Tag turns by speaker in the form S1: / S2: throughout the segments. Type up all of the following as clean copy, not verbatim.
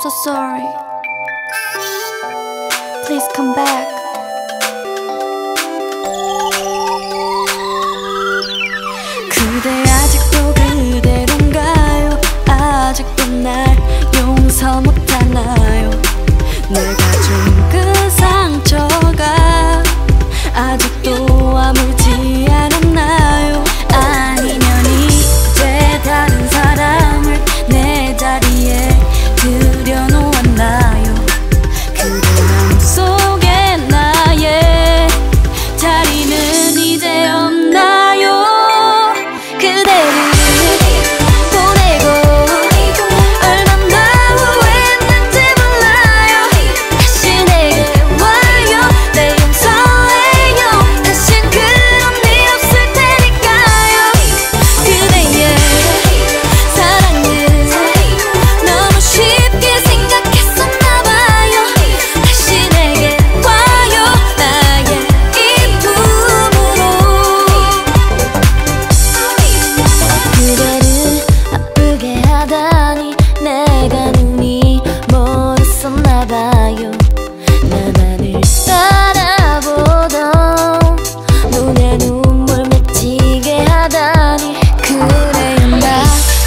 S1: so sorry. Please come back. 그대 아직도 그대로인가요? 아직도 날 용서 못하나요? 내가 준 그 상처가 아직도 아물지 않았나요? 아니면 이제 다른 사람을 내 자리에 들여놓았나요? 그대 마음속에 나의 자리는 이제 없나요? 그대를 보내고 얼마나 후회했는지 몰라요. 다시 내게 와요. 내 용서해요. 다신 그런 일 없을 테니까요. 그대의 사랑을 너무 쉽게 생각했었나봐요. 다시 내게 와요. 나의 이쁨으로. 그대를 아프게 하다니 내가 눈이 멀었었나봐요. 나만을 바라보던 눈에 눈물 맺히게 하다니. 그래요, 나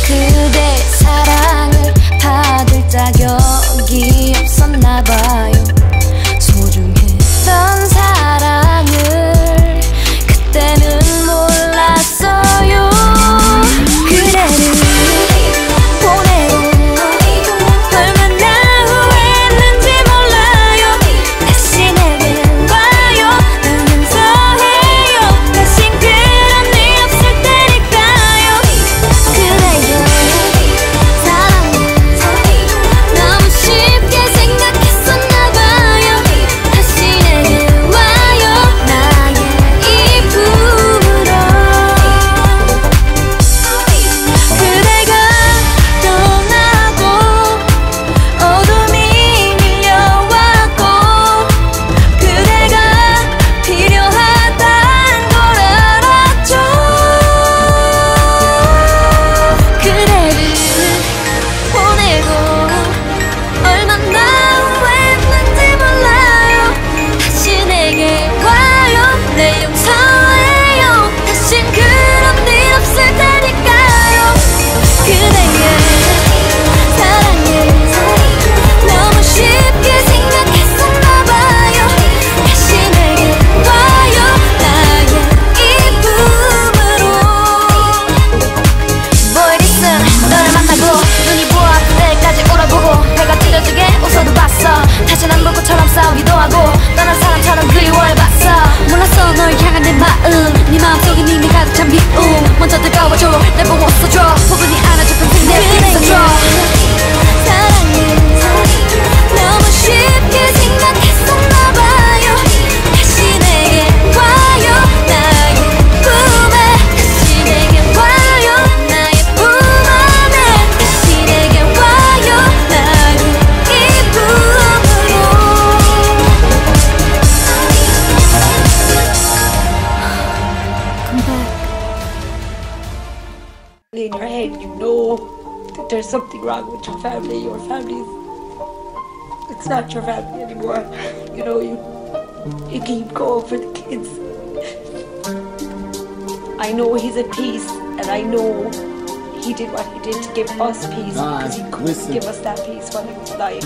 S1: 그대 사랑을 받을 자격이 없었나봐요. 소중했던 사랑을 그때는 몰랐어요. 그대를 보내고 얼마나 후회했는지 몰라요. 다시 내게 와요. 난 용서해요. 다신 그런 일 없을 테니까요. 그대의 사랑을 너무 쉽게 생각했었나봐요. 다시 내게 와요. 나의 이쁨으로. 그대가 떠나고 어둠이 밀려왔고 그대가 필요하단 걸 알았죠. 그대를 보내고 얼마나 후회했는지 몰라요. 다시 내게 와요. 내 용서해요. 다신 그런 일 없을 테니까요. 그대의 사랑을 너무 쉽게 생각했었나봐요. 다시 내게 와요. 나의 이쁨으로. Boy listen, 너를 만나고 눈이 부어 내일까지 울어보고 배가 찢어지게 웃어도 봤어. 다시 난 불꽃처럼 싸우기도 하고 떠난 사람처럼 그리워해봤어. 몰랐어 널 향한 내 마음. 네 마음속에 이미 가득 찬 미움. 먼저 뜨거워줘 날 보고 웃어줘. 포근히 안아줘 내 있어줘. 사랑을 너무 쉽게 생각했었나봐요. 다시 내게 와요. 나의 꿈에 다시 내게 와요. 나의 품 안에 다시 내게 와요. 나의 이쁨으로. Come back.
S2: In your head, you know that there's something wrong with your family. Your family's, it's not your family anymore. You know, you keep going for the kids. I know he's at peace, and I know he did what he did to give us peace because he couldn't give us that peace while he was alive.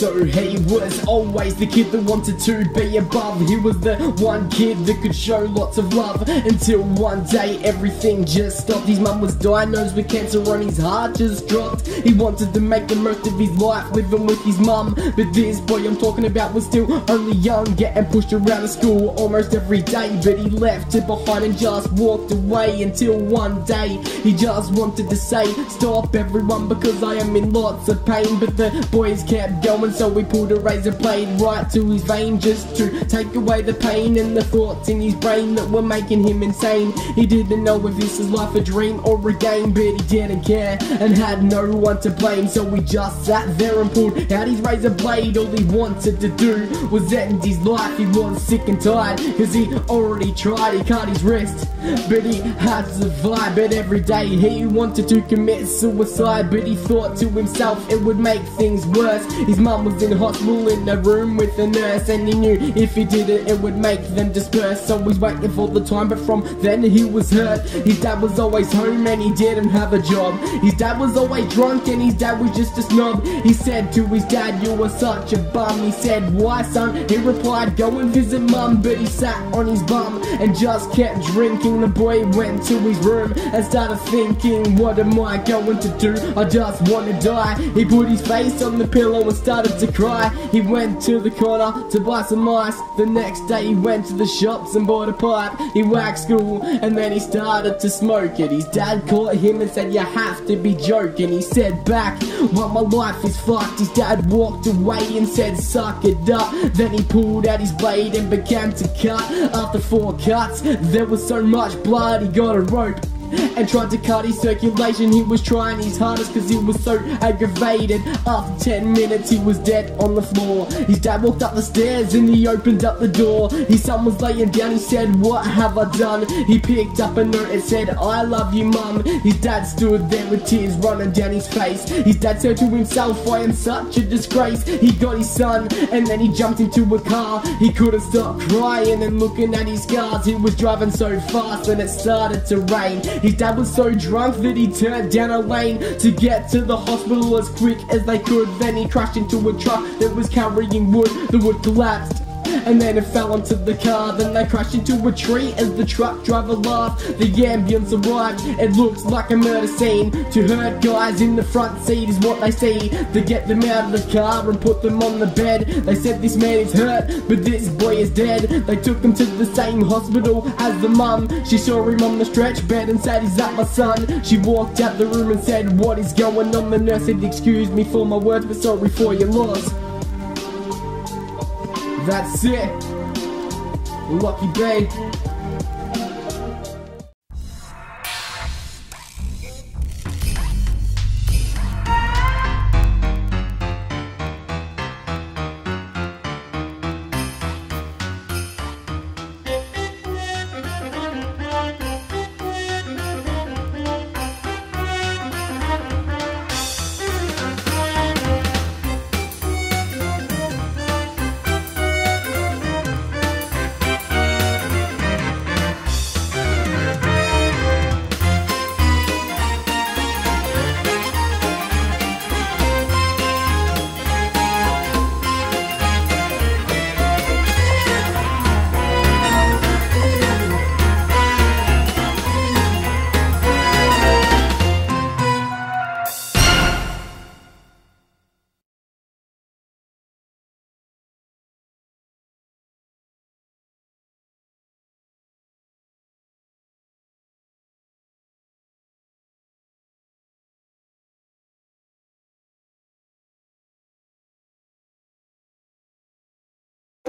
S3: So he was always the kid that wanted to be above. He was the one kid that could show lots of love. Until one day everything just stopped. His mum was diagnosed with cancer and his heart just dropped. He wanted to make the most of his life living with his mum. But this boy I'm talking about was still only young, getting pushed around the school almost every day. But he left it behind and just walked away. Until one day he just wanted to say, stop everyone because I am in lots of pain. But the boys kept going, so we pulled a razor blade right to his vein, just to take away the pain and the thoughts in his brain that were making him insane. He didn't know if this was life a dream or a game, but he didn't care and had no one to blame. So he just sat there and pulled out his razor blade. All he wanted to do was end his life. He was sick and tired, cause he already tried. He cut his wrist but he had to survive. But every day he wanted to commit suicide, but he thought to himself it would make things worse. His mum was in hospital in a room with a nurse, and he knew if he did it, it would make them disperse. So he's waiting for the time, but from then he was hurt. His dad was always home and he didn't have a job. His dad was always drunk and his dad was just a snob. He said to his dad, "You were such a bum." He said, "Why, son?" He replied, "Go and visit mum." But he sat on his bum and just kept drinking. The boy went to his room and started thinking, "What am I going to do? I just want to die." He put his face on the pillow and started to cry. He went to the corner to buy some ice. The next day he went to the shops and bought a pipe. He waxed school and then he started to smoke it. His dad caught him and said, "You have to be joking." He said back, "Well, my life is fucked." His dad walked away and said, "Suck it up." Then he pulled out his blade and began to cut. After 4 cuts, there was so much blood, he got a rope and tried to cut his circulation. He was trying his hardest cause he was so aggravated. After 10 minutes he was dead on the floor. His dad walked up the stairs and he opened up the door. His son was laying down. He said, "What have I done?" He picked up a note and said, "I love you, mum." His dad stood there with tears running down his face. His dad said to himself, "I am such a disgrace." He got his son and then he jumped into a car. He couldn't stop crying and looking at his scars. He was driving so fast and it started to rain. His dad was so drunk that he turned down a lane to get to the hospital as quick as they could. Then he crashed into a truck that was carrying wood. The wood collapsed and then it fell onto the car. Then they crashed into a tree as the truck driver laughed. The ambulance arrived. It looks like a murder scene. 2 hurt guys in the front seat is what they see. They get them out of the car and put them on the bed. They said, "This man is hurt, but this boy is dead." They took him to the same hospital as the mum. She saw him on the stretch bed and said, "Is that my son?" She walked out the room and said, "What is going on?" The nurse said, "Excuse me for my words, but sorry for your loss." That's it. Lucky Bay.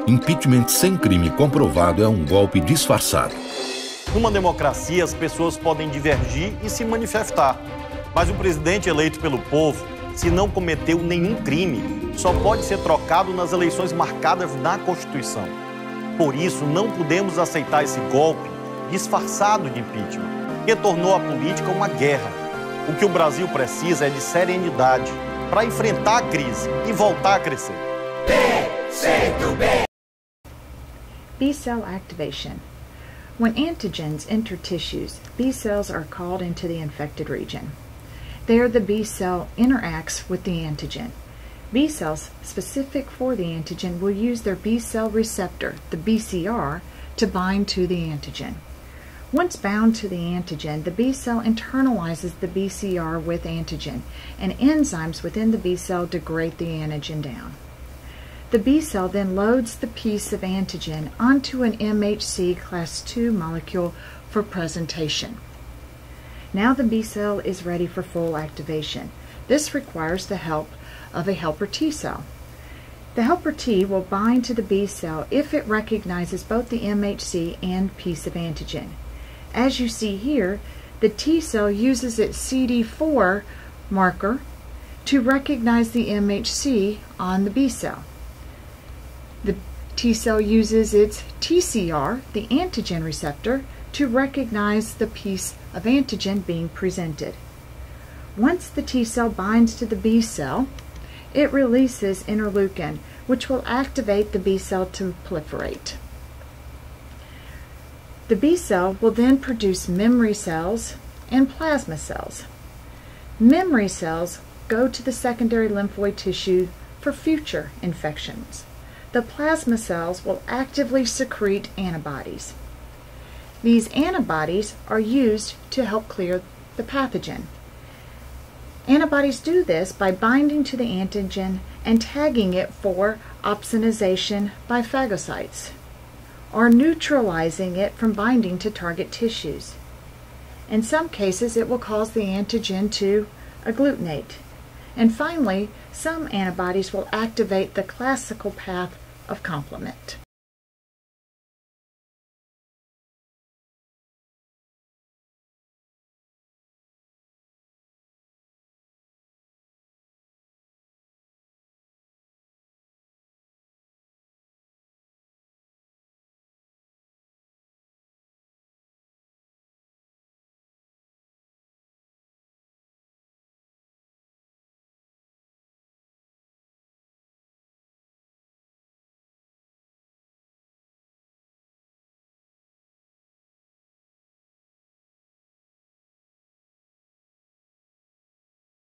S4: Impeachment sem crime comprovado é um golpe disfarçado.
S5: Numa democracia, as pessoas podem divergir e se manifestar. Mas o presidente eleito pelo povo, se não cometeu nenhum crime, só pode ser trocado nas eleições marcadas na Constituição. Por isso, não podemos aceitar esse golpe disfarçado de impeachment, que tornou a política uma guerra. O que o Brasil precisa é de serenidade para enfrentar a crise e voltar a crescer.
S6: B-cell activation. When antigens enter tissues, B cells are called into the infected region. There the B cell interacts with the antigen. B cells specific for the antigen will use their B cell receptor, the BCR, to bind to the antigen. Once bound to the antigen, the B cell internalizes the BCR with antigen, and enzymes within the B cell degrade the antigen down. The B cell then loads the piece of antigen onto an MHC class II molecule for presentation. Now the B cell is ready for full activation. This requires the help of a helper T cell. The helper T will bind to the B cell if it recognizes both the MHC and piece of antigen. As you see here, the T cell uses its CD4 marker to recognize the MHC on the B cell. The T cell uses its TCR, the antigen receptor, to recognize the piece of antigen being presented. Once the T cell binds to the B cell, it releases interleukin, which will activate the B cell to proliferate. The B cell will then produce memory cells and plasma cells. Memory cells go to the secondary lymphoid tissue for future infections. The plasma cells will actively secrete antibodies. These antibodies are used to help clear the pathogen. Antibodies do this by binding to the antigen and tagging it for opsonization by phagocytes, or neutralizing it from binding to target tissues. In some cases, it will cause the antigen to agglutinate. And finally, some antibodies will activate the classical path of complement.